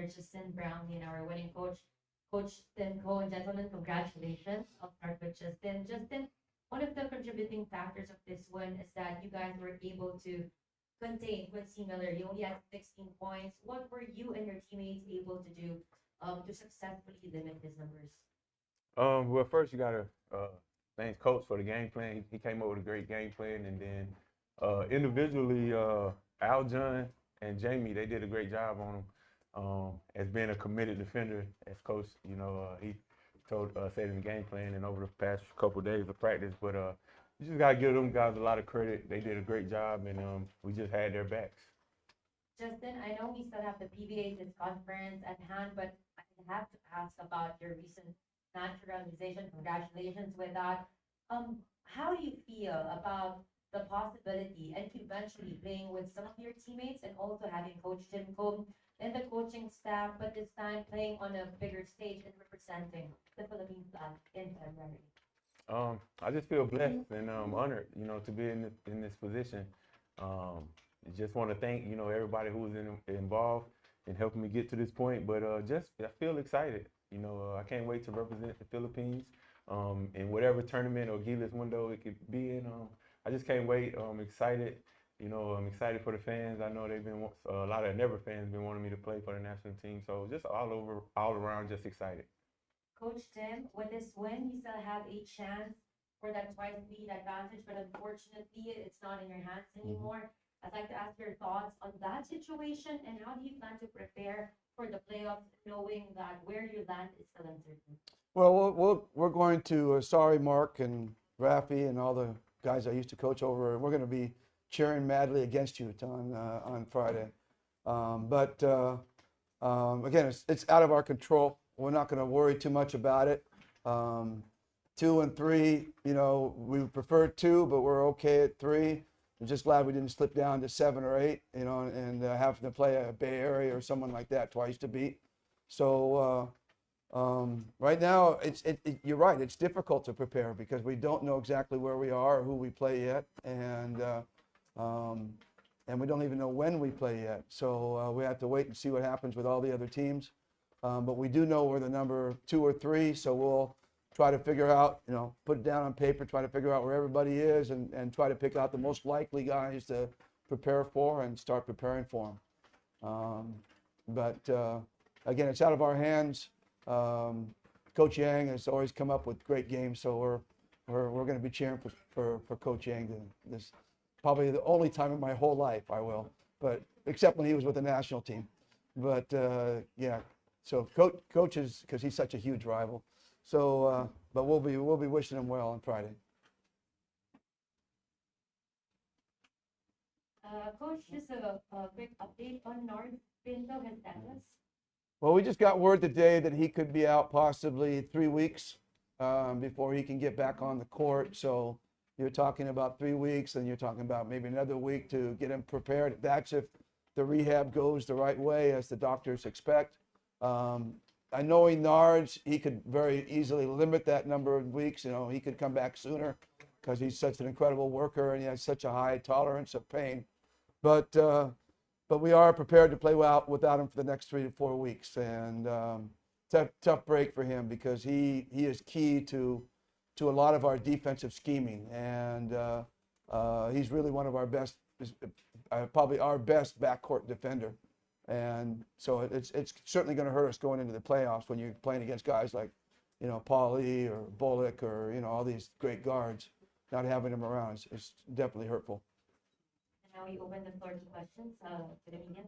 Converge, Justin Brownlee, and our winning coach, Coach Tim Cohen. Gentlemen, congratulations. I'll start with Justin. Justin, one of the contributing factors of this win is that you guys were able to contain Quincy Miller. He only had 16 points. What were you and your teammates able to do to successfully limit his numbers? Well, first you gotta thank Coach for the game plan. He came up with a great game plan, and then individually, Aljon and Jamie, they did a great job on him. As being a committed defender, as Coach, he told said in the game plan and over the past couple of days of practice. But you just gotta give them guys a lot of credit. They did a great job, and we just had their backs. Justin, I know we still have the PBA's conference at hand, but I have to ask about your recent naturalization. Congratulations with that. How do you feel about the possibility and eventually playing with some of your teammates and also having Coach Tim Combe and the coaching staff, but this time playing on a bigger stage and representing the Philippine flag in February? I just feel blessed and honored, to be in this position. Um, just want to thank, everybody who was involved in helping me get to this point. But just I feel excited. I can't wait to represent the Philippines in whatever tournament or Gilas window it could be in. I just can't wait. I'm excited. I'm excited for the fans. I know they've been a lot of Never fans been wanting me to play for the national team. So just all around, just excited. Coach Tim, with this win, you still have a chance for that twice lead advantage, but unfortunately, it's not in your hands anymore. I'd like to ask your thoughts on that situation and how do you plan to prepare for the playoffs, knowing that where you land is still uncertain? Well, we're going to, sorry, Mark and Rafi and all the guys I used to coach over, we're going to be cheering madly against you on Friday. Again, it's out of our control. We're not going to worry too much about it. 2 and 3, we prefer 2, but we're okay at 3. I'm just glad we didn't slip down to 7 or 8, and having to play a Bay Area or someone like that twice to beat. So right now, you're right. It's difficult to prepare because we don't know exactly where we are or who we play yet, and we don't even know when we play yet. So we have to wait and see what happens with all the other teams. But we do know we're the number 2 or 3, so we'll try to figure out, put it down on paper, try to figure out where everybody is and try to pick out the most likely guys to prepare for and start preparing for them. Again, it's out of our hands. Coach Yang has always come up with great games, so we're going to be cheering for Coach Yang. This probably the only time in my whole life I will, but except when he was with the national team. But yeah, so coach is, because he's such a huge rival. So, but we'll be wishing him well on Friday. Coach, just a quick update on North Pinto, his status. Well, we just got word today that he could be out possibly 3 weeks before he can get back on the court. So you're talking about 3 weeks, and you're talking about maybe another week to get him prepared. That's if the rehab goes the right way, as the doctors expect. I know Nards, he could very easily limit that number of weeks. He could come back sooner because he's such an incredible worker and he has such a high tolerance of pain. But we are prepared to play without him for the next 3 to 4 weeks. And tough break for him because he is key to a lot of our defensive scheming. And he's really one of our best, probably our best backcourt defender. And so it's certainly going to hurt us going into the playoffs when you're playing against guys like, Paulie or Bullock or, all these great guards. Not having them around is definitely hurtful. And now we open the floor to questions to the media.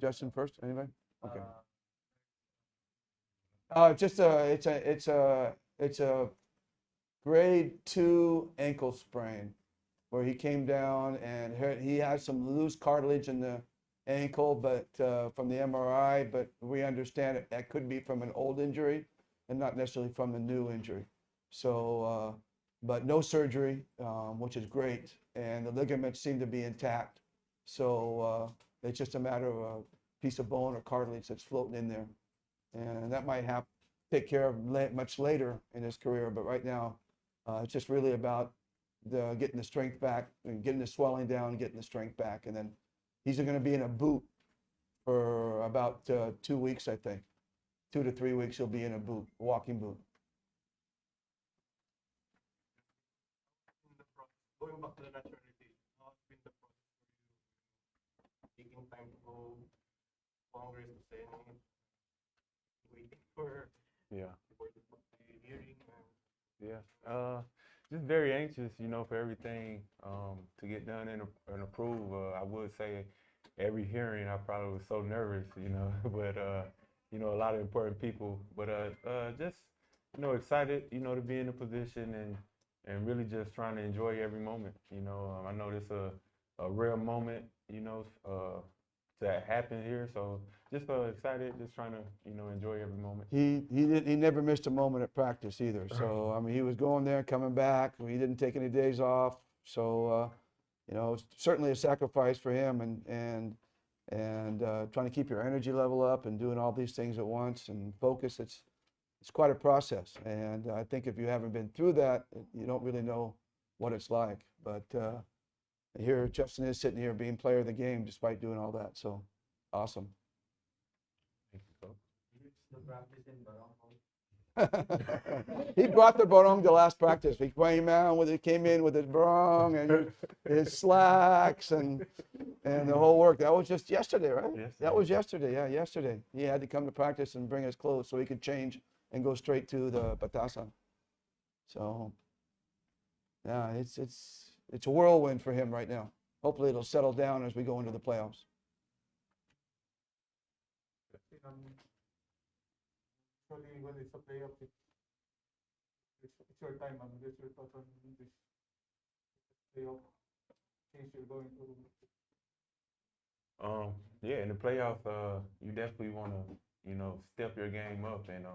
Justin first, anybody? Okay. It's a grade 2 ankle sprain, where he came down and he has some loose cartilage in the ankle, but from the MRI, but we understand that could be from an old injury and not necessarily from the new injury. So, but no surgery, which is great, and the ligaments seem to be intact. So it's just a matter of a piece of bone or cartilage that's floating in there, and that might have to take care of much later in his career. But right now, it's just really about getting the strength back and getting the swelling down, getting the strength back, and then he's going to be in a boot for about 2 weeks, I think. 2 to 3 weeks he'll be in a boot, walking boot. Going back to the naturalization, how has been the process for you taking time to go Congress to Senate, waiting for Yeah. the hearing? Yeah. Just very anxious, for everything to get done and approved. I would say every hearing I probably was so nervous, but a lot of important people. But just excited, to be in the position and really just trying to enjoy every moment. I know this a rare moment, to happen here. So just excited, just trying to enjoy every moment. He never missed a moment at practice either. So I mean, he was going there, coming back. He didn't take any days off. So it's certainly a sacrifice for him, and trying to keep your energy level up and doing all these things at once and focus. It's quite a process. And I think if you haven't been through that, you don't really know what it's like. But here Justin is sitting here being player of the game despite doing all that. So awesome. Thank you, Coach. The practice in Barangay. He brought the barong to last practice. He came in with his barong and his slacks and the whole work. That was just yesterday, right? Yes. That was yesterday. Yeah, yesterday. He had to come to practice and bring his clothes so he could change and go straight to the batasan. So yeah, it's a whirlwind for him right now. Hopefully it'll settle down as we go into the playoffs. Usually when it's a playoff, it's your time. Just your thoughts on this playoff things you're going to. Yeah, in the playoffs, you definitely want to, step your game up, and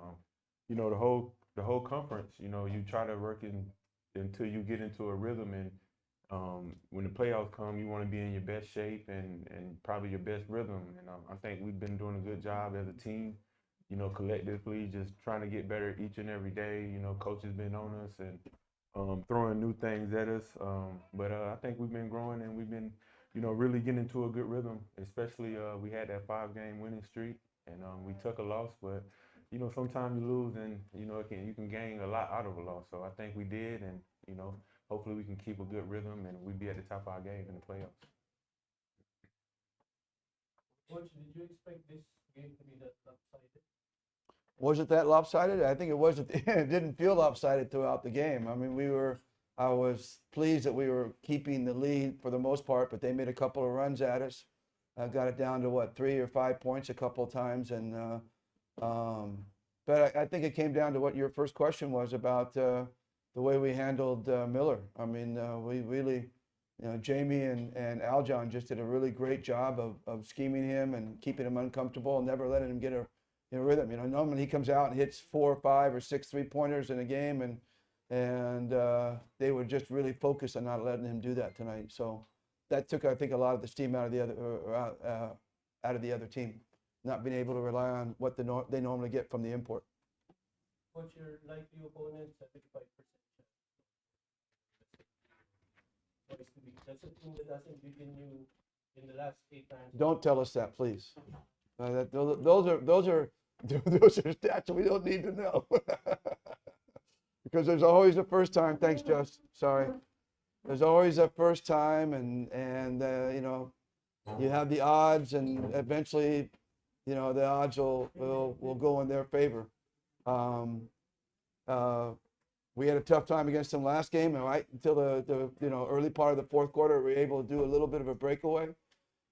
the whole conference, you try to work until you get into a rhythm, and when the playoffs come, you want to be in your best shape and probably your best rhythm, and I think we've been doing a good job as a team, collectively, just trying to get better each and every day. Coach has been on us and throwing new things at us, but I think we've been growing and we've been really getting into a good rhythm, especially we had that 5-game winning streak, and we took a loss, but sometimes you lose, and you can gain a lot out of a loss. So I think we did, and hopefully we can keep a good rhythm and we be at the top of our game in the playoffs. Coach, did you expect this game to be that lopsided? Was it that lopsided? I think it was. It didn't feel lopsided throughout the game. I mean, I was pleased that we were keeping the lead for the most part, but they made a couple of runs at us. Got it down to 3 or 5 points a couple of times, and but I think it came down to what your first question was about the way we handled Miller. I mean, we really, Jamie and Aljon just did a really great job of scheming him and keeping him uncomfortable and never letting him get a rhythm. Normally he comes out and hits 4 or 5 or 6 3-pointers in a game, and they were just really focused on not letting him do that tonight. So that took, I think, a lot of the steam out of the other team, not being able to rely on what they normally get from the import. Coach, your likely opponent, 75%. That's a team that hasn't beaten you in the last 8 times. Don't tell us that, please. Those are stats we don't need to know. Because there's always a first time. Thanks, Just. Sorry. There's always a first time, and you have the odds, and eventually, the odds will go in their favor. We had a tough time against them last game, and right until the early part of the fourth quarter, we were able to do a little bit of a breakaway.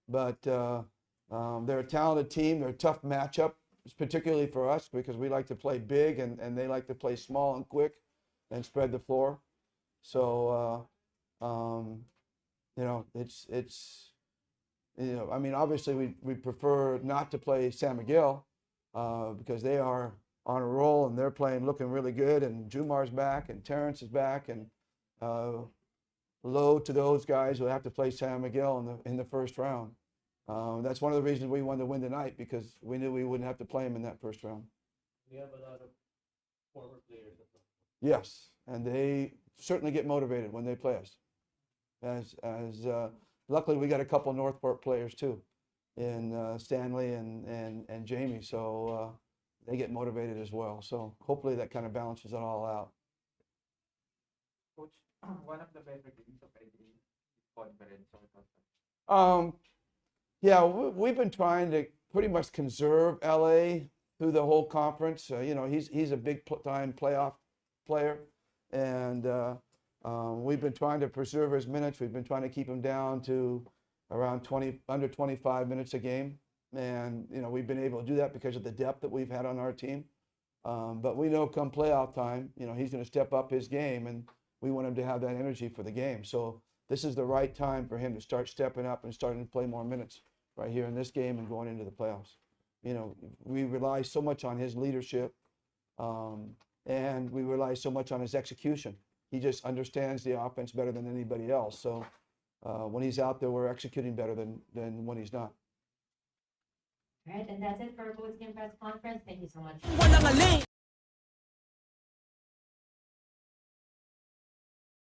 But they're a talented team. They're a tough matchup, particularly for us, because we like to play big, and they like to play small and quick and spread the floor. So it's I mean, obviously we prefer not to play San Miguel because they are on a roll and they're looking really good, and Jumar's back and Terrence is back, and low to those guys who have to play San Miguel in the first round. That's one of the reasons we wanted to win tonight, because we knew we wouldn't have to play them in that first round. We have a lot of former players. Yes, and they certainly get motivated when they play us. luckily we got a couple Northport players too, in Stanley and Jamie, so they get motivated as well. So hopefully that kind of balances it all out. Coach, one of the better games of any conference or conference. Yeah, we've been trying to pretty much conserve LA through the whole conference. You know, he's a big time playoff player, and we've been trying to preserve his minutes. We've been trying to keep him down to around under 25 minutes a game, and you know we've been able to do that because of the depth that we've had on our team. But we know come playoff time, you know, he's going to step up his game, and we want him to have that energy for the game. So this is the right time for him to start stepping up and starting to play more minutes right here in this game and going into the playoffs. You know, we rely so much on his leadership, and we rely so much on his execution. He just understands the offense better than anybody else. So when he's out there, we're executing better than when he's not. All right, and that's it for our post-game press conference. Thank you so much.